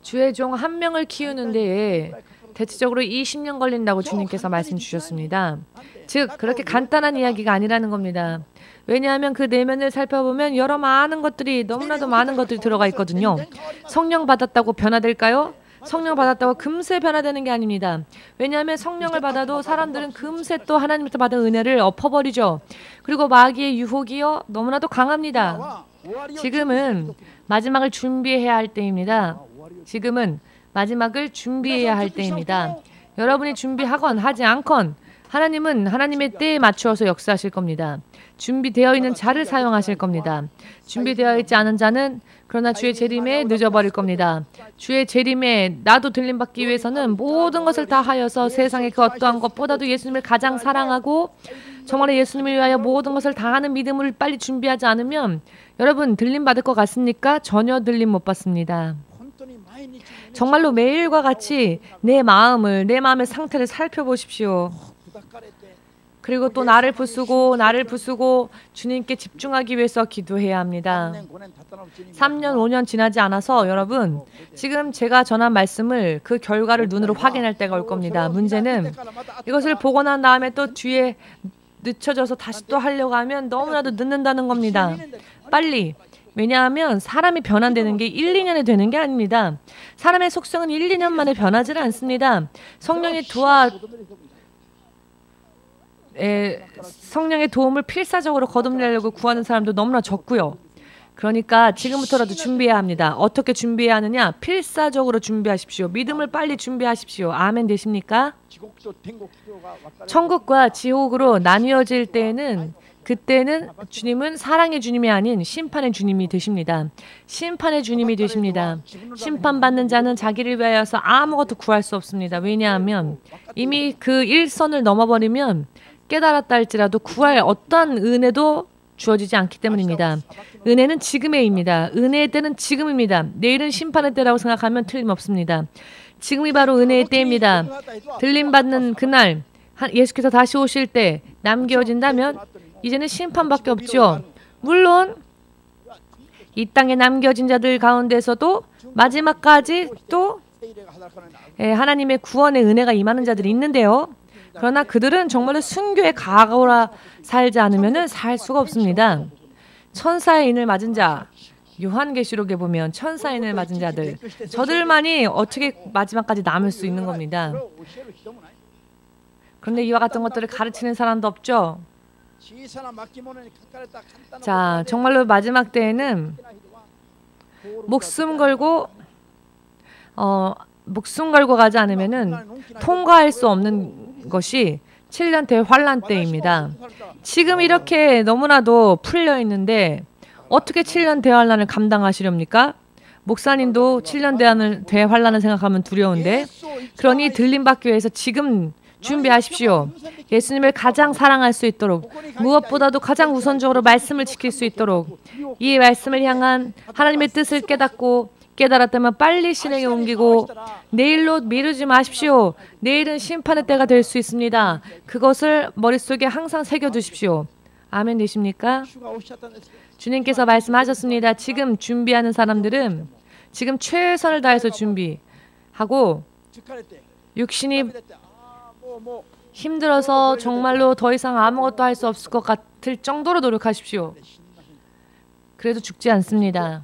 주의 종 한 명을 키우는 데에 대체적으로 20년 걸린다고 주님께서 말씀 주셨습니다. 즉 그렇게 간단한 이야기가 아니라는 겁니다. 왜냐하면 그 내면을 살펴보면 여러 너무나도 많은 것들이 들어가 있거든요. 성령 받았다고 변화될까요? 성령 받았다고 금세 변화되는 게 아닙니다. 왜냐하면 성령을 받아도 사람들은 금세 또 하나님부터 받은 은혜를 엎어버리죠. 그리고 마귀의 유혹이요 너무나도 강합니다. 지금은 마지막을 준비해야 할 때입니다. 지금은 마지막을 준비해야 할 때입니다. 여러분이 준비하건 하지 않건 하나님은 하나님의 때에 맞추어서 역사하실 겁니다. 준비되어 있는 자를 사용하실 겁니다. 준비되어 있지 않은 자는 그러나 주의 재림에 늦어버릴 겁니다. 주의 재림에 나도 들림받기 위해서는 모든 것을 다 하여서 세상의 그 어떠한 것보다도 예수님을 가장 사랑하고 정말 예수님을 위하여 모든 것을 다 하는 믿음을 빨리 준비하지 않으면 여러분 들림받을 것 같습니까? 전혀 들림 못 받습니다. 정말로 매일과 같이 내 마음의 상태를 살펴보십시오. 그리고 또 나를 부수고 주님께 집중하기 위해서 기도해야 합니다. 3년, 5년 지나지 않아서 여러분 지금 제가 전한 말씀을 그 결과를 눈으로 확인할 때가 올 겁니다. 문제는 이것을 보고 난 다음에 또 뒤에 늦춰져서 다시 또 하려고 하면 너무나도 늦는다는 겁니다. 빨리. 왜냐하면 사람이 변환되는 게 1, 2년에 되는 게 아닙니다. 사람의 속성은 1, 2년 만에 변하지 않습니다. 성령의 도움을 필사적으로 거듭내려고 구하는 사람도 너무나 적고요. 그러니까 지금부터라도 준비해야 합니다. 어떻게 준비해야 하느냐? 필사적으로 준비하십시오. 믿음을 빨리 준비하십시오. 아멘 되십니까? 천국과 지옥으로 나뉘어질 때에는 그때는 주님은 사랑의 주님이 아닌 심판의 주님이 되십니다. 심판의 주님이 되십니다. 심판받는 자는 자기를 위하여서 아무것도 구할 수 없습니다. 왜냐하면 이미 그 일선을 넘어버리면 깨달았다 할지라도 구할 어떠한 은혜도 주어지지 않기 때문입니다. 은혜는 지금의입니다. 은혜의 때는 지금입니다. 내일은 심판의 때라고 생각하면 틀림없습니다. 지금이 바로 은혜의 때입니다. 들림받는 그날 예수께서 다시 오실 때 남겨진다면 이제는 심판밖에 없죠. 물론 이 땅에 남겨진 자들 가운데서도 마지막까지 또 하나님의 구원의 은혜가 임하는 자들이 있는데요. 그러나 그들은 정말로 순교의 각오라 살지 않으면 살 수가 없습니다. 천사의 인을 맞은 자, 요한계시록에 보면 천사의 인을 맞은 자들, 저들만이 어떻게 마지막까지 남을 수 있는 겁니다. 그런데 이와 같은 것들을 가르치는 사람도 없죠. 자, 정말로 마지막 때에는 목숨 걸고 가지 않으면은 통과할 수 없는 것이 7년 대환란 때입니다. 지금 이렇게 너무나도 풀려 있는데 어떻게 7년 대환란을 감당하시렵니까? 목사님도 7년 대환란을 생각하면 두려운데, 그러니 들림받기 위해서 지금 준비하십시오. 예수님을 가장 사랑할 수 있도록, 무엇보다도 가장 우선적으로 말씀을 지킬 수 있도록, 이 말씀을 향한 하나님의 뜻을 깨달았다면 빨리 실행에 옮기고 내일로 미루지 마십시오. 내일은 심판의 때가 될 수 있습니다. 그것을 머릿속에 항상 새겨두십시오. 아멘 되십니까? 주님께서 말씀하셨습니다. 지금 준비하는 사람들은 지금 최선을 다해서 준비하고 육신이 힘들어서 정말로 더 이상 아무것도 할 수 없을 것 같을 정도로 노력하십시오. 그래도 죽지 않습니다.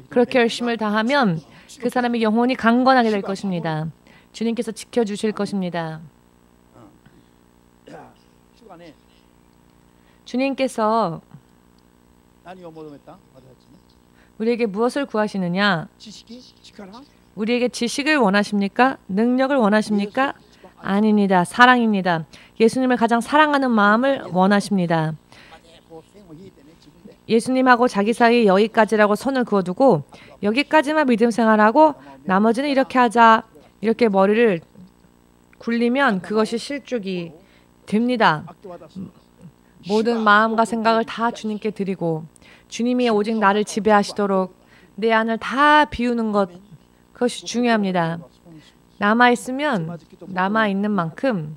그렇게 열심을 다하면 그 사람의 영혼이 강건하게 될 것입니다. 주님께서 지켜주실 것입니다. 주님께서 우리에게 무엇을 구하시느냐? 우리에게 지식을 원하십니까? 능력을 원하십니까? 아닙니다. 사랑입니다. 예수님을 가장 사랑하는 마음을 원하십니다. 예수님하고 자기 사이 여기까지라고 선을 그어두고 여기까지만 믿음 생활하고 나머지는 이렇게 하자, 이렇게 머리를 굴리면 그것이 실족이 됩니다. 모든 마음과 생각을 다 주님께 드리고 주님이 오직 나를 지배하시도록 내 안을 다 비우는 것, 그것이 중요합니다. 남아있으면 남아있는 만큼,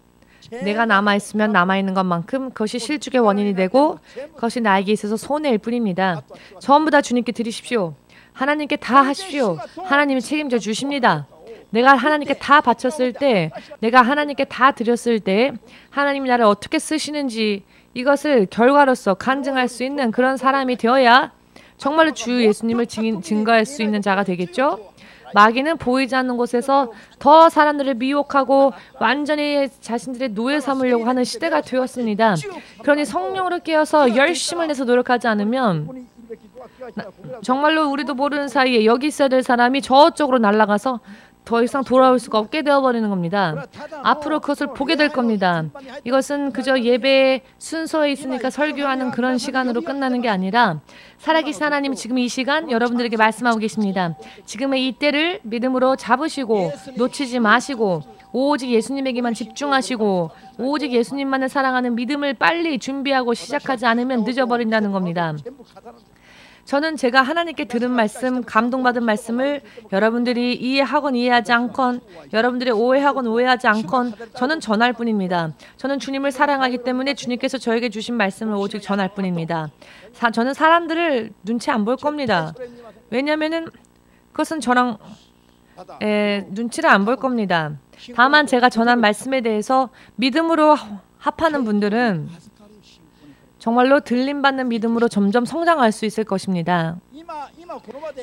내가 남아있으면 남아있는 것만큼 그것이 실족의 원인이 되고 그것이 나에게 있어서 손해일 뿐입니다. 전부 다 주님께 드리십시오. 하나님께 다 하십시오. 하나님이 책임져 주십니다. 내가 하나님께 다 바쳤을 때, 내가 하나님께 다 드렸을 때 하나님이 나를 어떻게 쓰시는지 이것을 결과로서 간증할 수 있는 그런 사람이 되어야 정말로 주 예수님을 증거할 수 있는 자가 되겠죠? 마귀는 보이지 않는 곳에서 더 사람들을 미혹하고 완전히 자신들의 노예 삼으려고 하는 시대가 되었습니다. 그러니 성령으로 깨어서 열심을 내서 노력하지 않으면 정말로 우리도 모르는 사이에 여기 있어야 될 사람이 저쪽으로 날아가서 더 이상 돌아올 수가 없게 되어버리는 겁니다. 앞으로 그것을 보게 될 겁니다. 이것은 그저 예배 순서에 있으니까 설교하는 그런 시간으로 끝나는 게 아니라 살아계신 하나님이 지금 이 시간 여러분들에게 말씀하고 계십니다. 지금의 이 때를 믿음으로 잡으시고 놓치지 마시고 오직 예수님에게만 집중하시고 오직 예수님만을 사랑하는 믿음을 빨리 준비하고 시작하지 않으면 늦어버린다는 겁니다. 저는 제가 하나님께 들은 말씀, 감동받은 말씀을 여러분들이 이해하건 이해하지 않건, 여러분들이 오해하건 오해하지 않건 저는 전할 뿐입니다. 저는 주님을 사랑하기 때문에 주님께서 저에게 주신 말씀을 오직 전할 뿐입니다. 저는 사람들을 눈치 안 볼 겁니다. 왜냐하면 그것은 저랑 눈치를 안 볼 겁니다. 다만 제가 전한 말씀에 대해서 믿음으로 합하는 분들은 정말로 들림받는 믿음으로 점점 성장할 수 있을 것입니다.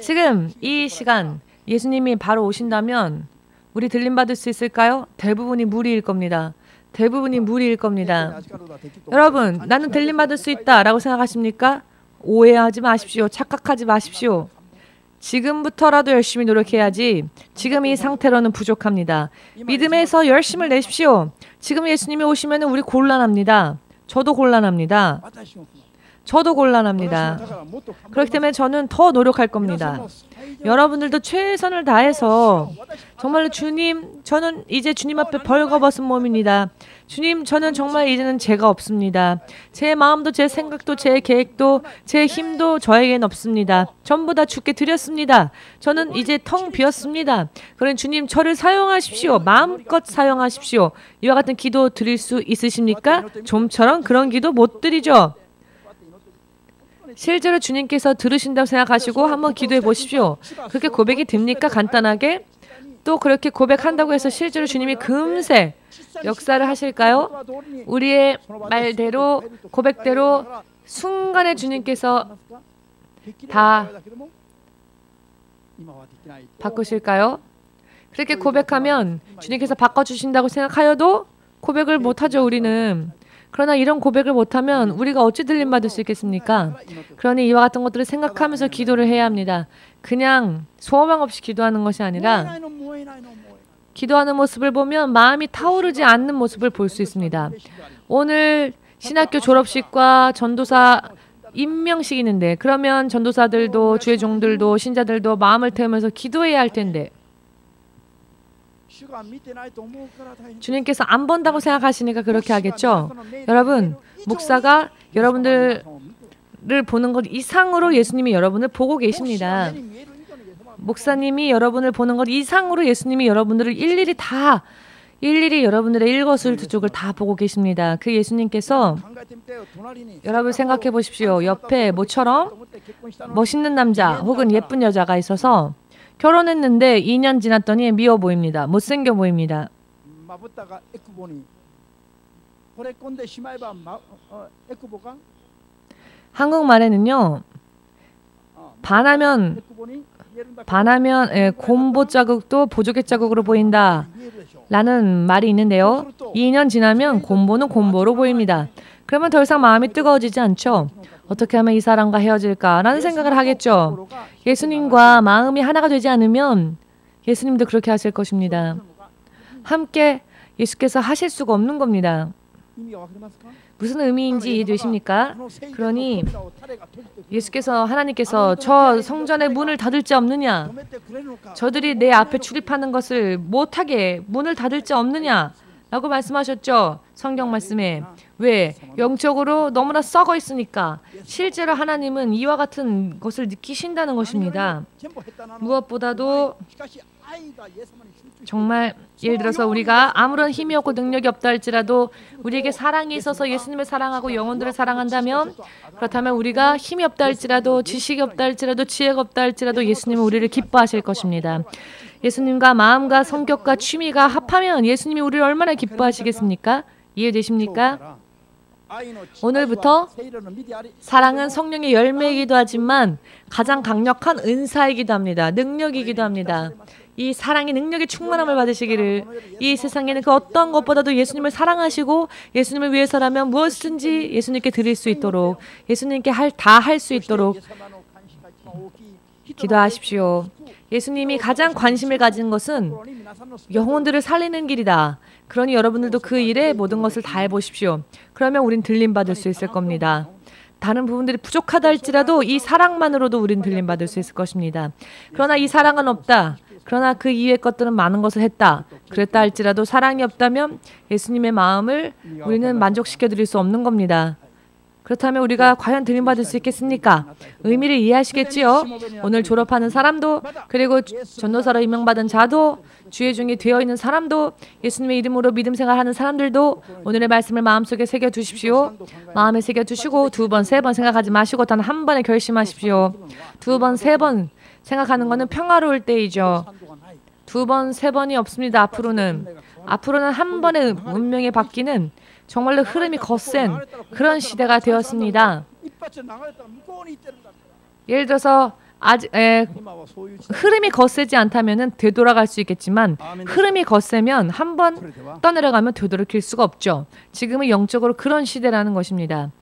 지금 이 시간 예수님이 바로 오신다면 우리 들림받을 수 있을까요? 대부분이 무리일 겁니다. 대부분이 무리일 겁니다. 여러분, 나는 들림받을 수 있다라고 생각하십니까? 오해하지 마십시오. 착각하지 마십시오. 지금부터라도 열심히 노력해야지 지금 이 상태로는 부족합니다. 믿음에서 열심을 내십시오. 지금 예수님이 오시면 우리 곤란합니다. 저도 곤란합니다. 저도 곤란합니다. 그렇기 때문에 저는 더 노력할 겁니다. 여러분들도 최선을 다해서 정말로 주님, 저는 이제 주님 앞에 벌거벗은 몸입니다. 주님, 저는 정말 이제는 죄가 없습니다. 제 마음도 제 생각도 제 계획도 제 힘도 저에겐 없습니다. 전부 다 주께 드렸습니다. 저는 이제 텅 비었습니다. 그러니 주님, 저를 사용하십시오. 마음껏 사용하십시오. 이와 같은 기도 드릴 수 있으십니까? 좀처럼 그런 기도 못 드리죠. 실제로 주님께서 들으신다고 생각하시고 한번 기도해 보십시오. 그렇게 고백이 됩니까? 간단하게? 또 그렇게 고백한다고 해서 실제로 주님이 금세 역사를 하실까요? 우리의 말대로 고백대로 순간에 주님께서 다 바꾸실까요? 그렇게 고백하면 주님께서 바꿔주신다고 생각하여도 고백을 못하죠, 우리는. 그러나 이런 고백을 못하면 우리가 어찌 들림받을 수 있겠습니까? 그러니 이와 같은 것들을 생각하면서 기도를 해야 합니다. 그냥 소망 없이 기도하는 것이 아니라 기도하는 모습을 보면 마음이 타오르지 않는 모습을 볼 수 있습니다. 오늘 신학교 졸업식과 전도사 임명식이 있는데 그러면 전도사들도 주의 종들도 신자들도 마음을 태우면서 기도해야 할 텐데 주님께서 안 본다고 생각하시니까 그렇게 하겠죠. 여러분, 목사가 여러분들을 보는 것 이상으로 예수님이 여러분을 보고 계십니다. 목사님이 여러분을 보는 것 이상으로 예수님이 여러분들을 일일이 여러분들의 일거수일투족을 다 보고 계십니다. 그 예수님께서 여러분 생각해 보십시오. 옆에 모처럼 멋있는 남자 혹은 예쁜 여자가 있어서 결혼했는데 2년 지났더니 미워 보입니다. 못생겨 보입니다. 한국말에는요. 반하면 곰보 자국도 보조개 자국으로 보인다 라는 말이 있는데요. 2년 지나면 곰보는 곰보로 보입니다. 그러면 더 이상 마음이 뜨거워지지 않죠. 어떻게 하면 이 사람과 헤어질까라는 생각을 하겠죠. 예수님과 마음이 하나가 되지 않으면 예수님도 그렇게 하실 것입니다. 함께 예수께서 하실 수가 없는 겁니다. 무슨 의미인지 이해되십니까? 그러니 예수께서 하나님께서 저 성전의 문을 닫을 자 없느냐? 저들이 내 앞에 출입하는 것을 못하게 문을 닫을 자 없느냐? 라고 말씀하셨죠. 성경 말씀에. 왜? 영적으로 너무나 썩어 있으니까. 실제로 하나님은 이와 같은 것을 느끼신다는 것입니다. 무엇보다도 정말 예를 들어서 우리가 아무런 힘이 없고 능력이 없다 할지라도 우리에게 사랑이 있어서 예수님을 사랑하고 영혼들을 사랑한다면 그렇다면 우리가 힘이 없다 할지라도 지식이 없다 할지라도 지혜가 없다 할지라도 예수님은 우리를 기뻐하실 것입니다. 예수님과 마음과 성격과 취미가 합하면 예수님이 우리를 얼마나 기뻐하시겠습니까? 이해되십니까? 오늘부터 사랑은 성령의 열매이기도 하지만 가장 강력한 은사이기도 합니다. 능력이기도 합니다. 이 사랑의 능력의 충만함을 받으시기를 이 세상에는 그 어떤 것보다도 예수님을 사랑하시고 예수님을 위해서라면 무엇이든지 예수님께 드릴 수 있도록 예수님께 다 할 수 있도록 기도하십시오. 예수님이 가장 관심을 가진 것은 영혼들을 살리는 길이다. 그러니 여러분들도 그 일에 모든 것을 다 해보십시오. 그러면 우린 들림받을 수 있을 겁니다. 다른 부분들이 부족하다 할지라도 이 사랑만으로도 우린 들림받을 수 있을 것입니다. 그러나 이 사랑은 없다. 그러나 그 이외의 것들은 많은 것을 했다. 그랬다 할지라도 사랑이 없다면 예수님의 마음을 우리는 만족시켜 드릴 수 없는 겁니다. 그렇다면 우리가 과연 들림받을 수 있겠습니까? 의미를 이해하시겠지요? 오늘 졸업하는 사람도, 그리고 전도사로 임명받은 자도, 주의 종이 되어 있는 사람도, 예수님의 이름으로 믿음 생활하는 사람들도 오늘의 말씀을 마음속에 새겨두십시오. 마음에 새겨두시고 2번, 3번 생각하지 마시고 단 한 번에 결심하십시오. 2번, 3번 생각하는 것은 평화로울 때이죠. 2번, 3번이 없습니다. 앞으로는 한 번의 운명이 바뀌는 정말로 흐름이 거센 그런 시대가 되었습니다. 예를 들어서 흐름이 거세지 않다면 되돌아갈 수 있겠지만 흐름이 거세면 한 번 떠내려가면 되돌이킬 수가 없죠. 지금은 영적으로 그런 시대라는 것입니다.